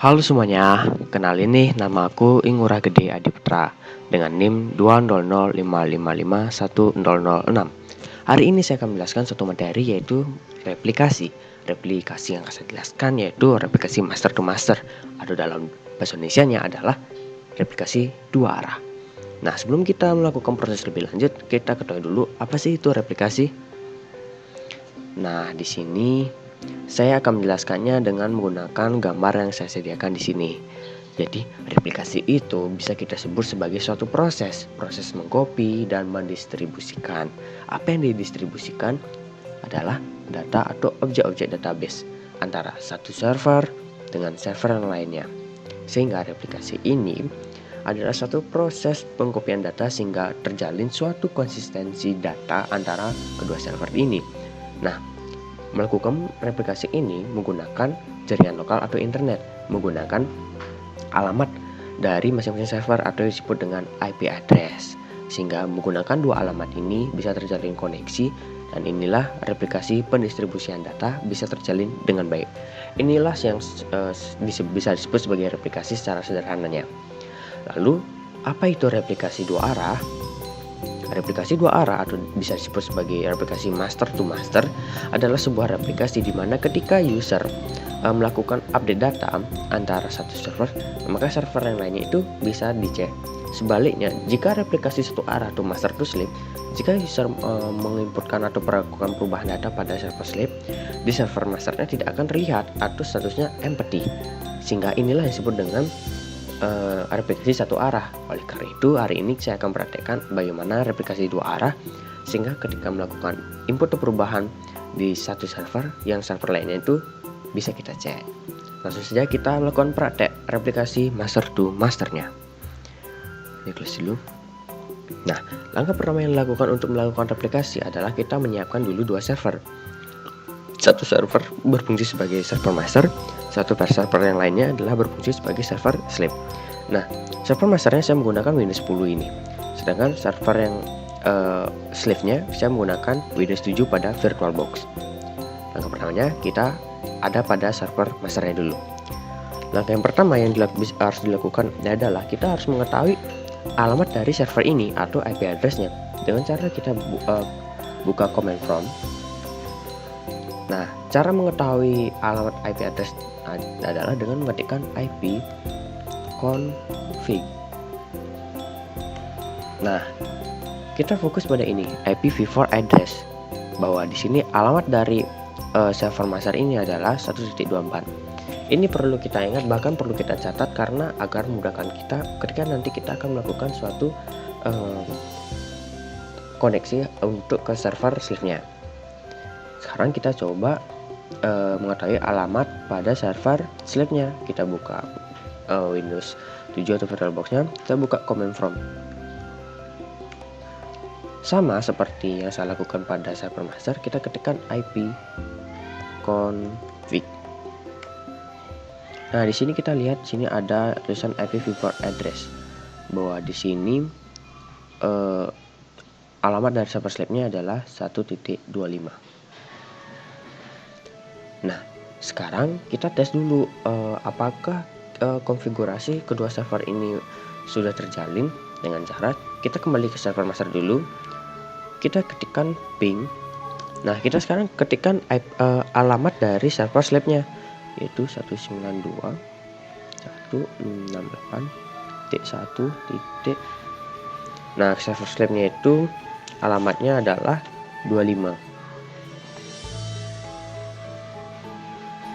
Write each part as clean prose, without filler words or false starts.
Halo semuanya, kenalin nih nama aku Ingurah Gede Adiputra dengan NIM 20055551006. Hari ini saya akan menjelaskan suatu materi yaitu replikasi. Replikasi yang akan saya jelaskan yaitu replikasi master to master atau dalam bahasa Indonesianya adalah replikasi dua arah. Nah, sebelum kita melakukan proses lebih lanjut, kita ketahui dulu apa sih itu replikasi. Nah, di sini saya akan menjelaskannya dengan menggunakan gambar yang saya sediakan di sini. Jadi, replikasi itu bisa kita sebut sebagai suatu proses mengcopy dan mendistribusikan. Apa yang didistribusikan adalah data atau objek-objek database antara satu server dengan server yang lainnya. Sehingga replikasi ini adalah suatu proses pengkopian data sehingga terjalin suatu konsistensi data antara kedua server ini. Nah, melakukan replikasi ini menggunakan jaringan lokal atau internet, menggunakan alamat dari masing-masing server atau disebut dengan IP address. Sehingga menggunakan dua alamat ini bisa terjalin koneksi, dan inilah replikasi pendistribusian data bisa terjalin dengan baik. Inilah yang bisa disebut sebagai replikasi secara sederhananya. Lalu, apa itu replikasi dua arah? Replikasi dua arah atau bisa disebut sebagai replikasi master to master adalah sebuah replikasi di mana ketika user melakukan update data antara satu server, maka server yang lainnya itu bisa dicek. Sebaliknya, jika replikasi satu arah atau master to slave, jika user menginputkan atau melakukan perubahan data pada server slave, di server masternya tidak akan terlihat atau statusnya empty. Sehingga inilah yang disebut dengan replikasi satu arah. Oleh karena itu, hari ini saya akan praktekkan bagaimana replikasi dua arah, sehingga ketika melakukan input atau perubahan di satu server, yang server lainnya itu bisa kita cek. Langsung saja kita melakukan praktek replikasi master to masternya. Ini close dulu. Nah, langkah pertama yang dilakukan untuk melakukan replikasi adalah kita menyiapkan dulu dua server. Satu server berfungsi sebagai server master, satu server yang lainnya adalah berfungsi sebagai server slave. Nah, server masternya saya menggunakan Windows 10 ini, sedangkan server yang slave-nya saya menggunakan Windows 7 pada VirtualBox. Langkah pertamanya kita ada pada server masternya dulu. Langkah yang pertama yang harus dilakukan adalah kita harus mengetahui alamat dari server ini atau IP address-nya dengan cara kita buka command prompt. Nah, cara mengetahui alamat IP address adalah dengan mengetikkan IP config. Nah, kita fokus pada ini, IPv4 address, bahwa di sini alamat dari server master ini adalah 1.24. Ini perlu kita ingat, bahkan perlu kita catat karena agar memudahkan kita ketika nanti kita akan melakukan suatu koneksi untuk ke server slave-nya. Sekarang kita coba mengetahui alamat pada server slave-nya. Kita buka Windows 7 atau VirtualBox-nya, kita buka command prompt. Sama seperti yang saya lakukan pada server master, kita ketikkan IP config. Nah, di sini kita lihat sini ada tulisan IPv4 address, bahwa di sini alamat dari server slave-nya adalah 1.25. Nah, sekarang kita tes dulu apakah konfigurasi kedua server ini sudah terjalin dengan cara kita kembali ke server master dulu. Kita ketikkan ping. Nah, kita sekarang ketikkan alamat dari server slave-nya, yaitu 192.168.1. Nah, server slave-nya itu alamatnya adalah 25.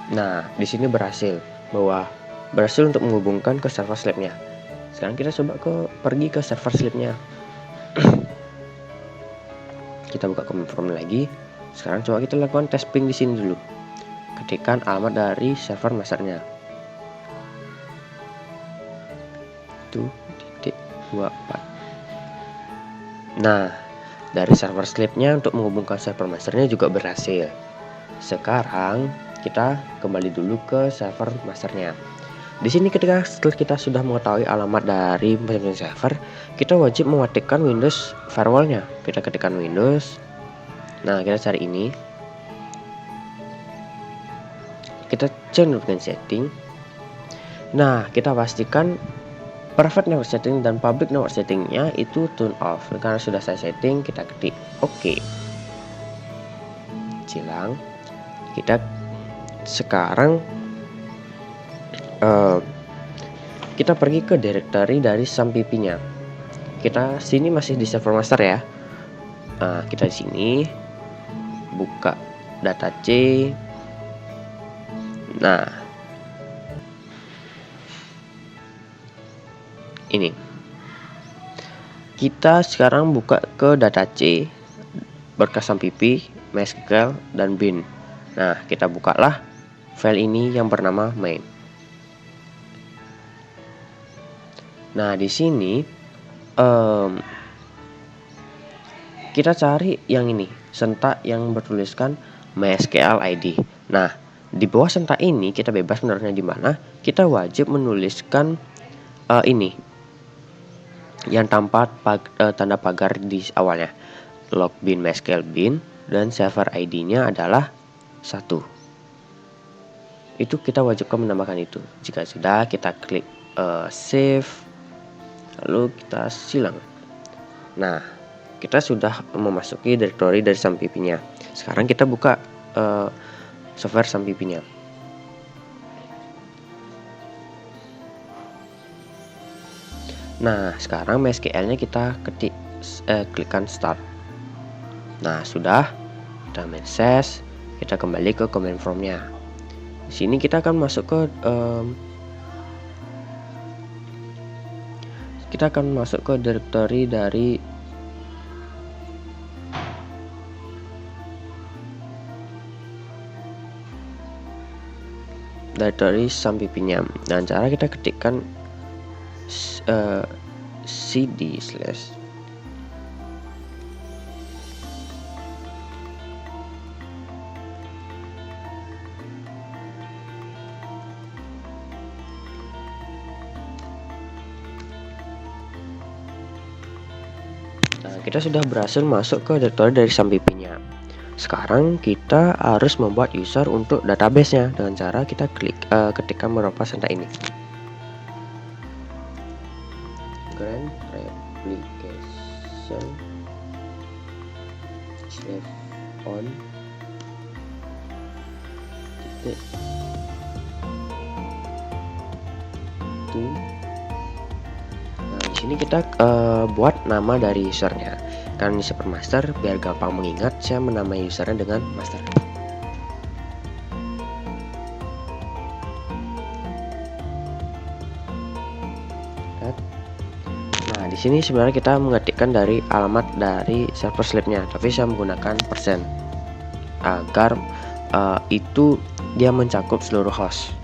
Nah, di sini berhasil untuk menghubungkan ke server slave-nya. Sekarang kita coba pergi ke server slave-nya. Kita buka command prompt lagi. Sekarang coba kita lakukan tes ping di sini dulu. Ketikkan alamat dari server masternya. 1.24. Nah, dari server slave-nya untuk menghubungkan server masternya juga berhasil. Sekarang kita kembali dulu ke server masternya. Di sini setelah kita sudah mengetahui alamat dari masing-masing server, kita wajib mematikan Windows firewall-nya. Kita ketikkan Windows. Nah, kita cari ini. Kita cek dengan setting. Nah, kita pastikan private network setting dan public network settingnya itu turn off. Karena sudah saya setting, kita ketik oke. Silang. Kita sekarang kita pergi ke directory dari SAMPP-nya. Kita sini masih di server master ya. Nah, kita di sini buka data C. Nah, ini kita sekarang buka ke data C, berkas SAMPP, MySQL, dan bin. Nah, kita bukalah file ini yang bernama main. Nah, di sini kita cari yang ini, sentak yang bertuliskan MySQL ID. Nah, di bawah sentak ini kita bebas menaruhnya di mana. Kita wajib menuliskan ini yang tanpa tanda pagar di awalnya. Logbin MySQL bin dan server ID-nya adalah 1. Itu kita wajibkan menambahkan itu. Jika sudah, kita klik save, lalu kita silang. Nah, kita sudah memasuki directory dari SAMPP-nya. Sekarang kita buka software SAMPP-nya. Nah, sekarang MySQL-nya kita ketik, klikkan start. Nah, sudah. Kita message, kita kembali ke command prompt-nya. Di sini kita akan masuk ke directory dari SAMPP-nya. Dan cara kita ketikkan cd/. Nah, kita sudah berhasil masuk ke directory dari SAMPP-nya. Sekarang kita harus membuat user untuk database-nya dengan cara kita ketikkan beberapa sentak ini. Grand replication on to. Nah, di sini kita buat nama dari usernya. Karena ini server master, biar gampang mengingat, saya menamai usernya dengan master. Nah, di sini sebenarnya kita mengetikkan dari alamat dari server sleep-nya, tapi saya menggunakan persen agar itu dia mencakup seluruh host.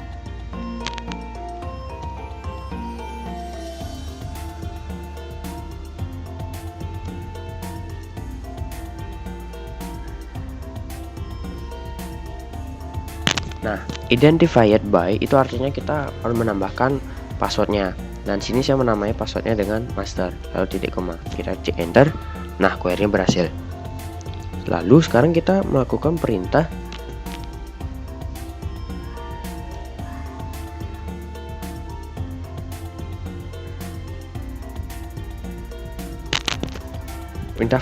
Nah, identified by itu artinya kita harus menambahkan passwordnya. Dan sini saya menamai passwordnya dengan master, lalu titik koma. Kita cek enter. Nah, query-nya berhasil. Lalu sekarang kita melakukan perintah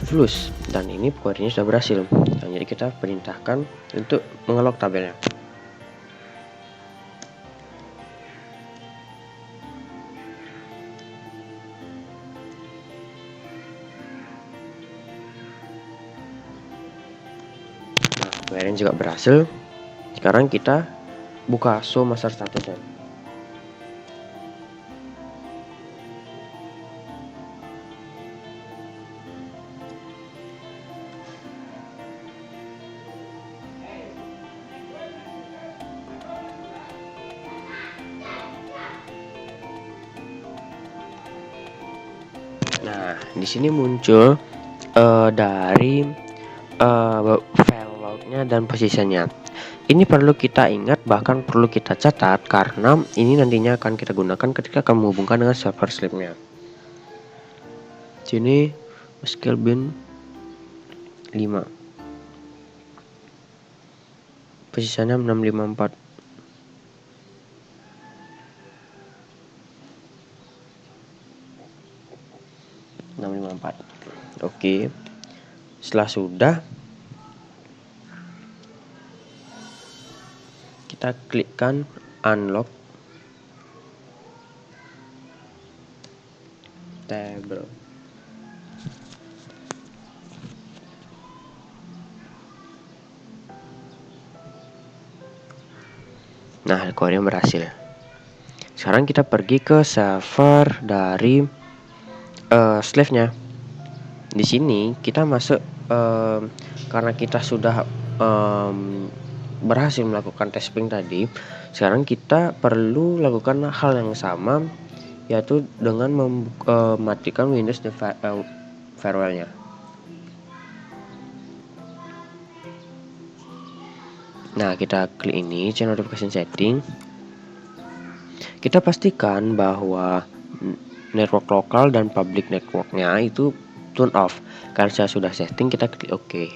flush, dan ini query-nya sudah berhasil. Nah, jadi kita perintahkan untuk mengelok tabelnya. Query juga berhasil. Sekarang kita buka show master statusnya. Nah, di sini muncul dari file lognya dan posisinya. Ini perlu kita ingat, bahkan perlu kita catat, karena ini nantinya akan kita gunakan ketika akan menghubungkan dengan server sleep-nya. Sini MySQL bin 5, posisinya 654. 654. Oke. Setelah sudah, kita klikkan unlock table. Nah, recording berhasil. Sekarang kita pergi ke server dari slave-nya. Di sini kita masuk karena kita sudah berhasil melakukan testing tadi. Sekarang kita perlu lakukan hal yang sama, yaitu dengan mematikan Windows firewall-nya. Nah, kita klik ini, channel notification setting. Kita pastikan bahwa network lokal dan public networknya itu turn off. Karena saya sudah setting, kita klik OK.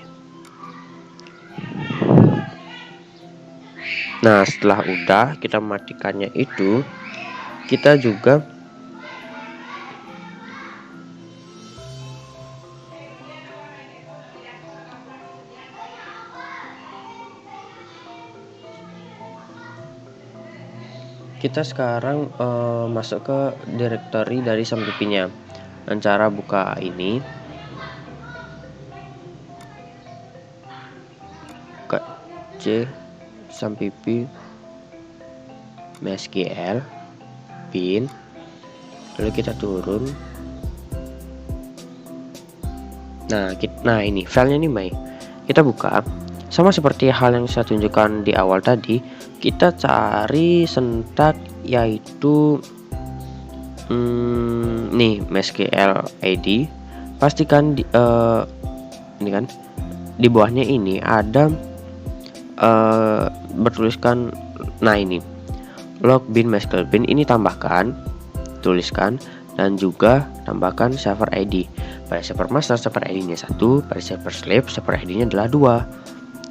Nah, setelah udah kita matikannya itu, kita juga sekarang masuk ke directory dari SAMPP-nya. Dan cara buka ini, buka C SAMPP MySQL bin, lalu kita turun. Nah ini filenya nih, kita buka. Sama seperti hal yang saya tunjukkan di awal tadi, kita cari sentak, yaitu nih MySQL ID. Pastikan ini kan di bawahnya ini ada bertuliskan, nah ini log bin MySQL bin, ini tambahkan, tuliskan, dan juga tambahkan server ID. Pada server master server ID-nya 1, pada server slave server ID-nya adalah 2.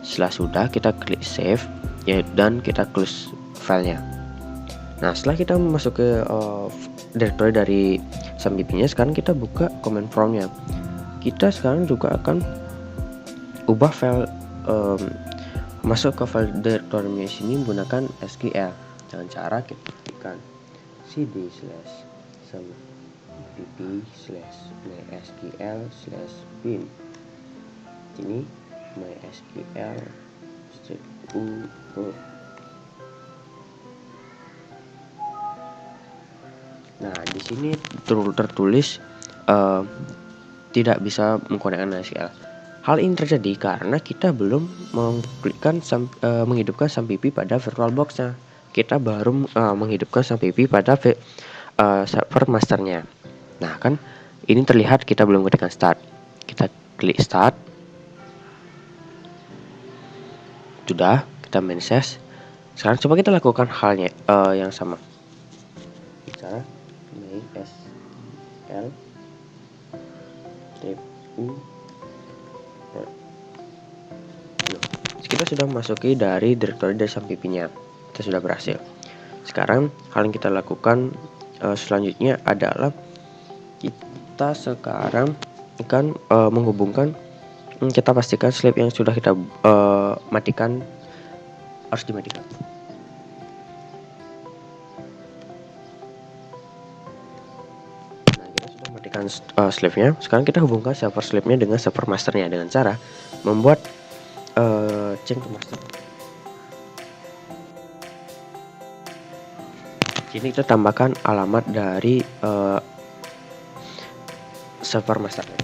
Setelah sudah, kita klik save ya, dan kita close filenya. Nah, setelah kita masuk ke directory dari SAMPP-nya, sekarang kita buka command prompt-nya. Kita sekarang juga akan ubah file, masuk ke file directory-nya sini menggunakan SQL. Dengan cara kita tekan cd/sampp/mysql/bin. Ini mysql -u. Nah, di sini tertulis tidak bisa mengkonekkan MySQL. Hal ini terjadi karena kita belum mengklikkan menghidupkan SAMPP pada VirtualBox-nya. Kita baru menghidupkan SAMPP pada server masternya. Nah, kan ini terlihat kita belum ketikkan start. Kita klik start. Sudah, kita manage. Sekarang coba kita lakukan halnya yang sama. Cara mysql -u. Kita sudah masuki dari directory dari SAMPP-nya. Kita sudah berhasil. Sekarang hal yang kita lakukan selanjutnya adalah kita sekarang akan menghubungkan. Kita pastikan slave yang sudah kita matikan harus dimatikan. Nah, kita sudah matikan slave-nya. Sekarang kita hubungkan server slave-nya dengan server masternya dengan cara membuat change to master. Sini kita tambahkan alamat dari server masternya.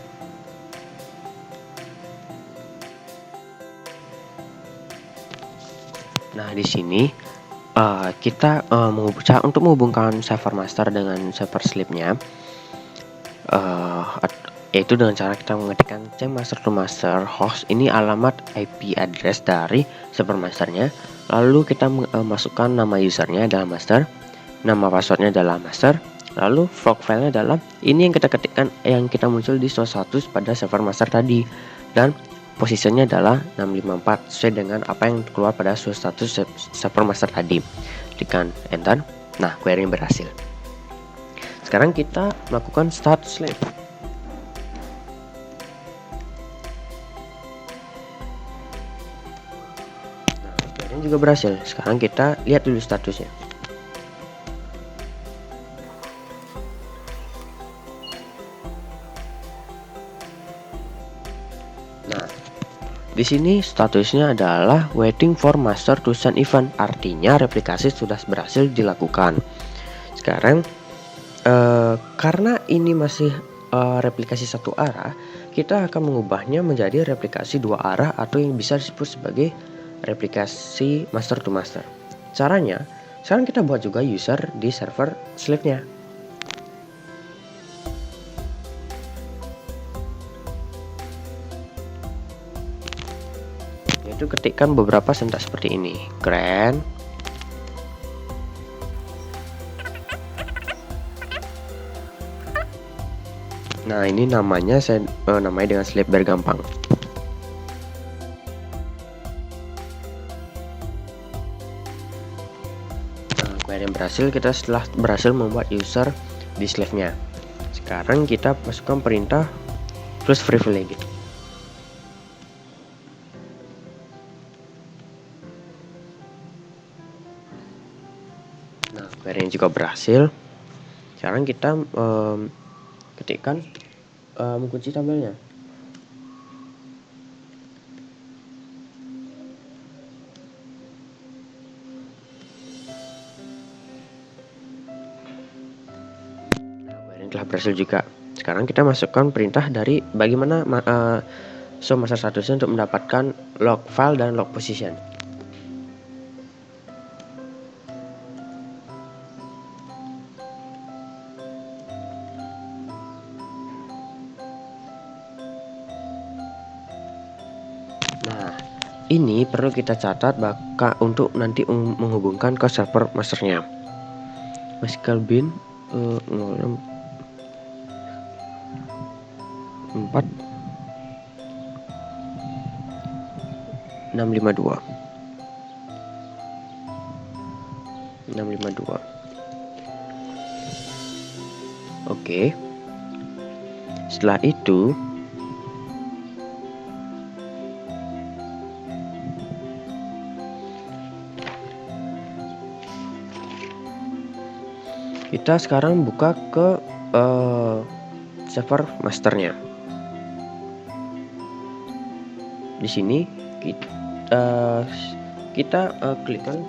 Nah, di sini kita untuk menghubungkan server master dengan server slave-nya, yaitu dengan cara kita mengetikkan change master to master host. Ini alamat IP address dari server masternya. Lalu kita masukkan nama usernya adalah master, nama passwordnya adalah master, lalu frog filenya adalah ini yang kita ketikkan, yang kita muncul di source status pada server master tadi, dan posisinya adalah 654 sesuai dengan apa yang keluar pada source status server master tadi. Tekan enter. Nah, query berhasil. Sekarang kita melakukan start slave. Ini juga berhasil. Sekarang kita lihat dulu statusnya. Nah, di sini statusnya adalah waiting for master to send event. Artinya replikasi sudah berhasil dilakukan. Sekarang karena ini masih replikasi satu arah, kita akan mengubahnya menjadi replikasi dua arah atau yang bisa disebut sebagai replikasi master to master. Caranya, sekarang kita buat juga user di server slave-nya. Yaitu ketikkan beberapa syntax seperti ini. Grant Nah, ini namanya saya namai dengan slave biar gampang. Nah, query yang berhasil, kita setelah berhasil membuat user di slave-nya. Sekarang kita masukkan perintah plus privilege. Nah, query yang juga berhasil. Sekarang kita ketikkan mengunci tabelnya. Nah, query telah berhasil juga. Sekarang kita masukkan perintah dari bagaimana show master statusnya untuk mendapatkan log file dan log position. Nah, ini perlu kita catat untuk nanti menghubungkan ke server masternya. MySQL bin 04 652. Oke. Setelah itu kita sekarang buka ke server masternya. Di sini kita klikkan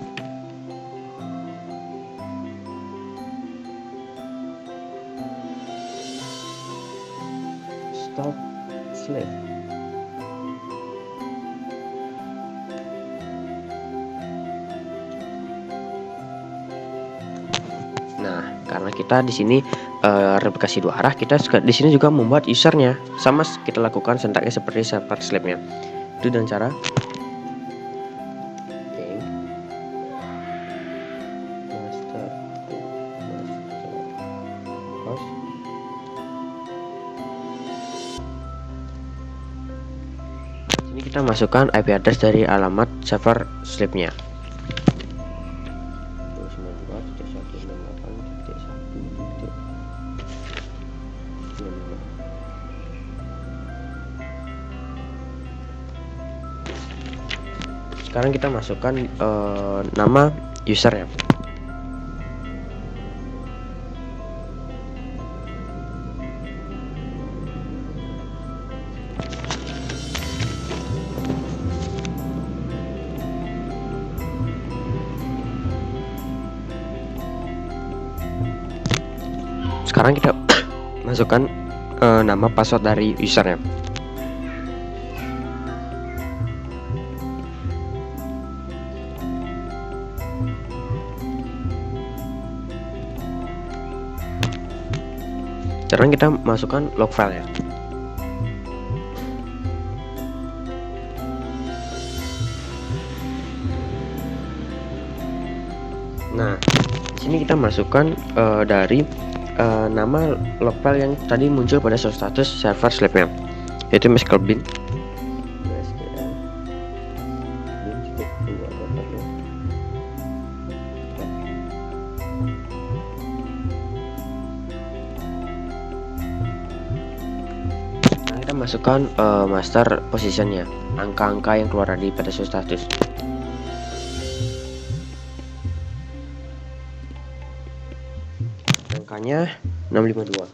stop slave. Nah, karena kita di sini replikasi dua arah, kita di sini juga membuat usernya sama kita lakukan sentaknya seperti server slave-nya. Itu dengan cara master host. Sini kita masukkan IP address dari alamat server slave-nya. Sekarang kita masukkan nama usernya. Sekarang kita masukkan nama password dari usernya. Sekarang kita masukkan log file-nya. Nah, di sini kita masukkan dari nama log file yang tadi muncul pada status server slave-nya, yaitu MySQL bin. Kita masukkan master positionnya, angka-angka yang keluar dari pada status. angkanya 652.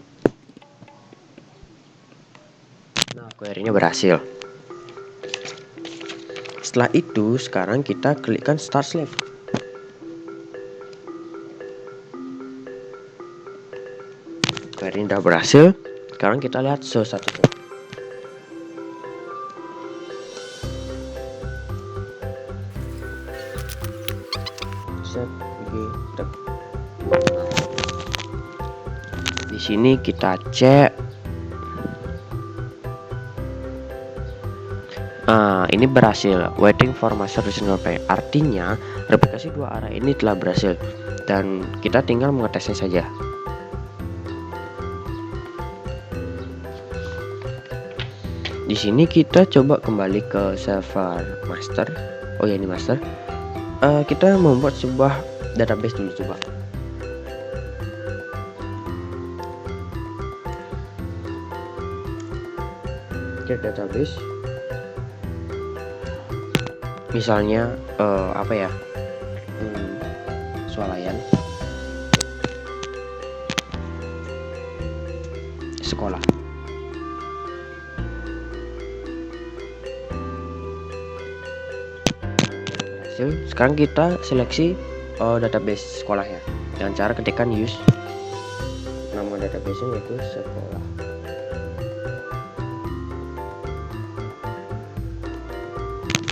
Nah, query-nya berhasil. Setelah itu, sekarang kita klikkan Start Slave. Query udah berhasil. Sekarang kita lihat satu. Set G tek. Di sini kita cek. Ini berhasil. Waiting for master to reply. Artinya replikasi dua arah ini telah berhasil dan kita tinggal mengetesnya saja. Di sini kita coba kembali ke server master. Oh ya, ini master. Kita membuat sebuah database dulu coba. Cek database. Misalnya apa ya? Swalayan. Sekolah. Sekarang kita seleksi database sekolahnya dengan cara ketikkan use nama database-nya yaitu sekolah.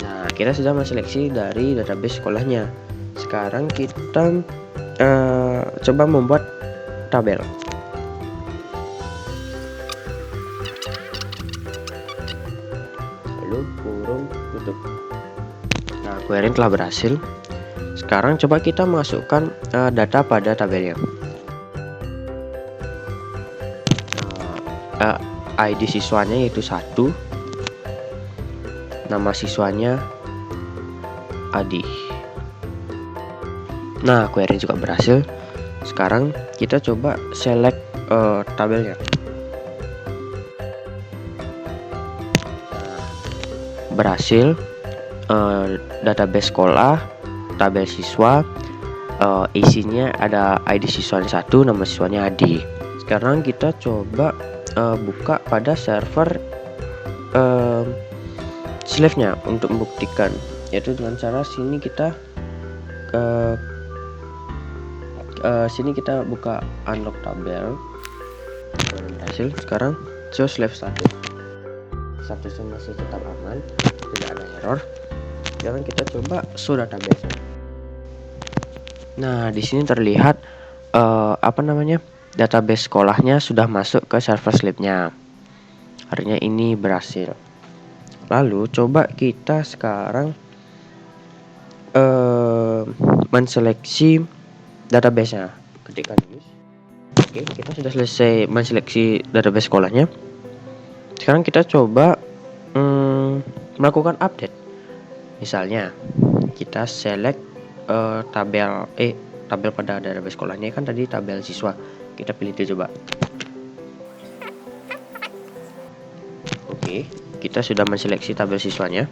Nah, kita sudah menseleksi dari database sekolahnya. Sekarang kita coba membuat tabel. Lalu kurung tutup. Nah, query telah berhasil. Sekarang coba kita masukkan data pada tabelnya. ID siswanya yaitu 1. Nama siswanya Adi. Nah, query juga berhasil. Sekarang kita coba select tabelnya. Nah, berhasil. Database sekolah, tabel siswa, isinya ada ID siswanya 1, nama siswanya Adi. Sekarang kita coba buka pada server slave-nya untuk membuktikan, yaitu dengan cara sini kita buka unlock tabel. Berhasil. Sekarang show slave statusnya masih tetap aman, tidak ada error. Sekarang kita coba show database. Nah, di sini terlihat database sekolahnya sudah masuk ke server slave-nya. Artinya ini berhasil. Lalu coba kita sekarang menseleksi database-nya. Ketikkan use. Oke, kita sudah selesai menseleksi database sekolahnya. Sekarang kita coba melakukan update. Misalnya kita select tabel pada database sekolahnya, kan tadi tabel siswa. Kita pilih itu coba. Oke, kita sudah menseleksi tabel siswanya.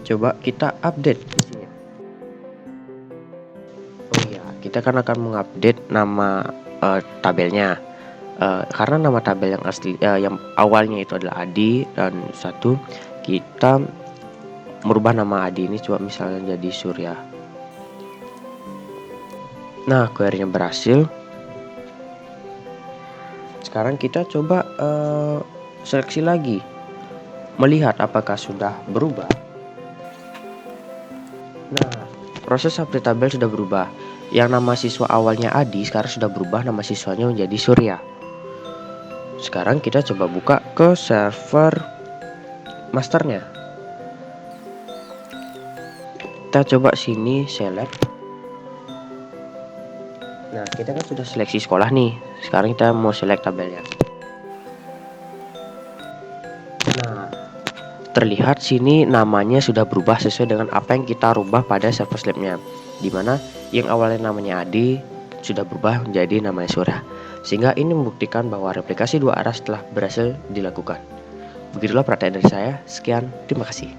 Coba kita update di sini. Oh iya, kita kan akan mengupdate nama tabelnya. Karena nama tabel yang asli yang awalnya itu adalah Adi dan 1, kita merubah nama Adi ini coba misalnya jadi Surya. Nah, query-nya berhasil. Sekarang kita coba seleksi lagi, melihat apakah sudah berubah. Nah, proses update tabel sudah berubah. Yang nama siswa awalnya Adi sekarang sudah berubah nama siswanya menjadi Surya. Sekarang kita coba buka ke server masternya. Kita coba sini select. Nah, kita kan sudah seleksi sekolah nih. Sekarang kita mau select tabelnya. Nah, terlihat sini namanya sudah berubah sesuai dengan apa yang kita rubah pada server slave-nya. Dimana yang awalnya namanya Adi sudah berubah menjadi namanya Surya. Sehingga ini membuktikan bahwa replikasi dua arah telah berhasil dilakukan. Begitulah praktek dari saya. Sekian, terima kasih.